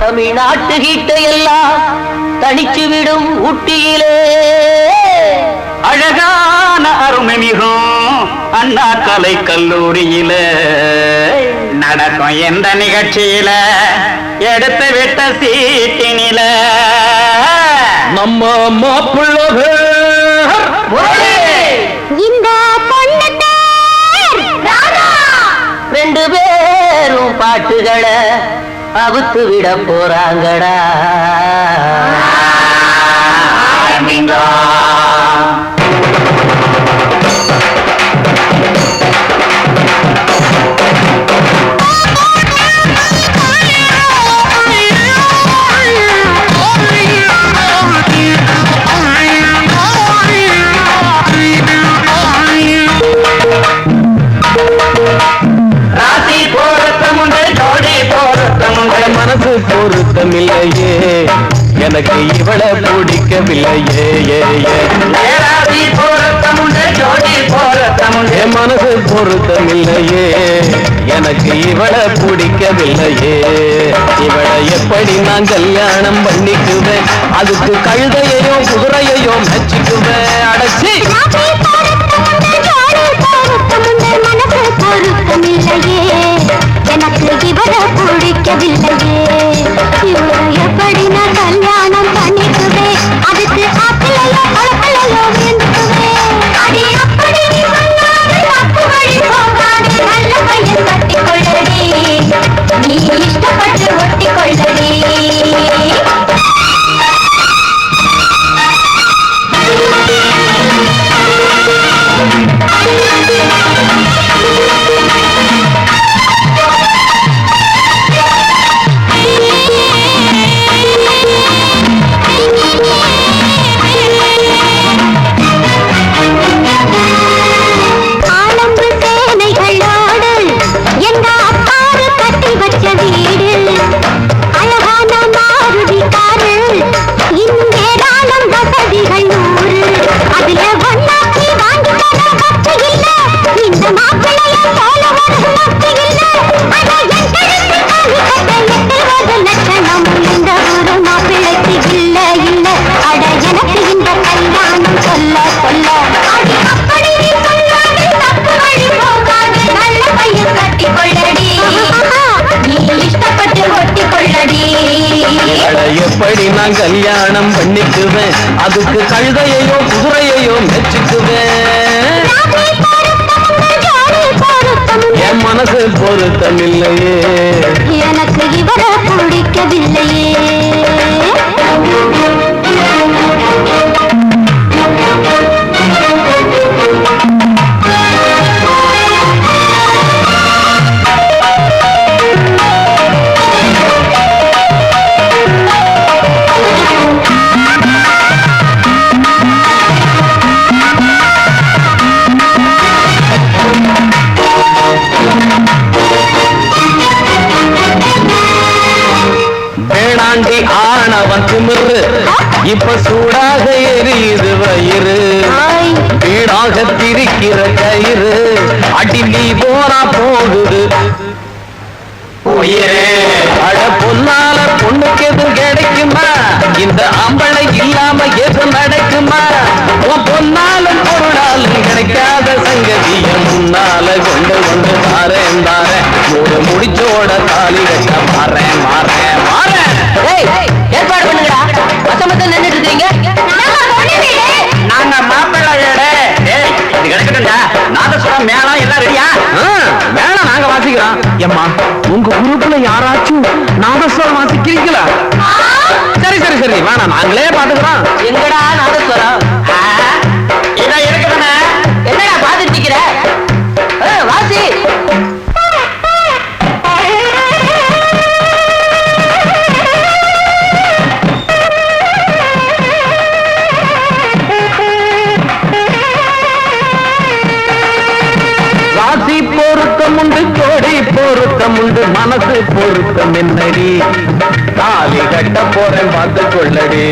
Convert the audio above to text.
தமிழ்நாட்டு கிட்டையெல்லாம் தனிச்சு விடும் ஊட்டியிலே அழகான அருமை மிகும் அண்ணா கலை கல்லூரியில நடக்கும் எந்த நிகழ்ச்சியில எடுத்து விட்ட சீட்டினில நம்ம மாப்பிள்ளை இந்த ரெண்டு பேரும் பாட்டுகளை அவுத்து விட போறாங்கடா. மனசு பொருத்தமில்லையே எனக்கு இவள பிடிக்கவில்லையே மனசு பொருத்தமில்லையே எனக்கு இவள பிடிக்கவில்லையே இவளை எப்படி நான் கல்யாணம் பண்ணிக்குவேன் அதுக்கு கழுதையையோ குதிரையையோ மெச்சிக்குவேன் அடைச்சி எனக்கு இவர பிடிக்கவில்லையே இவரை எப்படி நான் கல்யாணம் பண்ணிக்குவேன் அதுக்கு ஆப்பிளையோ பழப்பளையோ வேண்டுக்குவேன் அடி அப்படி நீ சொல்லாது தப்பு வழி போகாது நல்ல பையன் கட்டிக்கொள்ளடி நீ இஷ்டப்பட்டு ஒட்டிக்கொள்ளடி எப்படி நான் கல்யாணம் பண்ணிக்குவேன் அதுக்கு கழுதையையோ குதிரையையோ மெச்சிக்குவேன் என் மனசு பொருத்தமில்லையே எனக்கு இவர பிடிக்கவில்லையே வேணாண்டி ஆணவன் திமிரு இப்ப சூடாக எரியுது வயிறு வீடாக திரிக்கிற கயிறு அடி நீ போனா போகுது அட பொன்னால பொண்ணுக்கு எதுவும் கிடைக்குமா இந்த ஆம்பளை இல்லாம எது நடக்குமா உன் பொன்னாலும் பொருளாலும் கிடைக்காத சங்கதிய முன்னால கொண்டு வந்து மாறேன் தாரேன் ஒரு முடிச்சோட தாலி கட்ட மாறேன் மாறேன் மாறேன் ஏற்பாடு பண்ணுங்கடா. மொத்தமொத்தம் நின்றுட்டு இருக்கீங்க. நாங்க மாப்பிள்ளை இது கிடைக்கட்டா நாதஸ்வரம் மேளம் எல்லாம் ரெடியா மேளம் நாங்க வாசிக்கிறோம் ஏம்மா உங்க குரூப்ல யாராச்சும் நாதஸ்வரம் வாசிக்கிறீங்களா சரி சரி சரி வேணாம் நாங்களே பாத்துக்கிறோம் எங்கடா நாதஸ்வரம் இதான் இருக்குதானே என்னடா பாத்துட்டு நிக்கிற வாசி பொருத்தம் உண்டு கோடி பொருத்தம் உண்டு மனசு பொருத்தம் என்னடி தாலி கட்ட போறேன் பார்த்து கொள்ளடி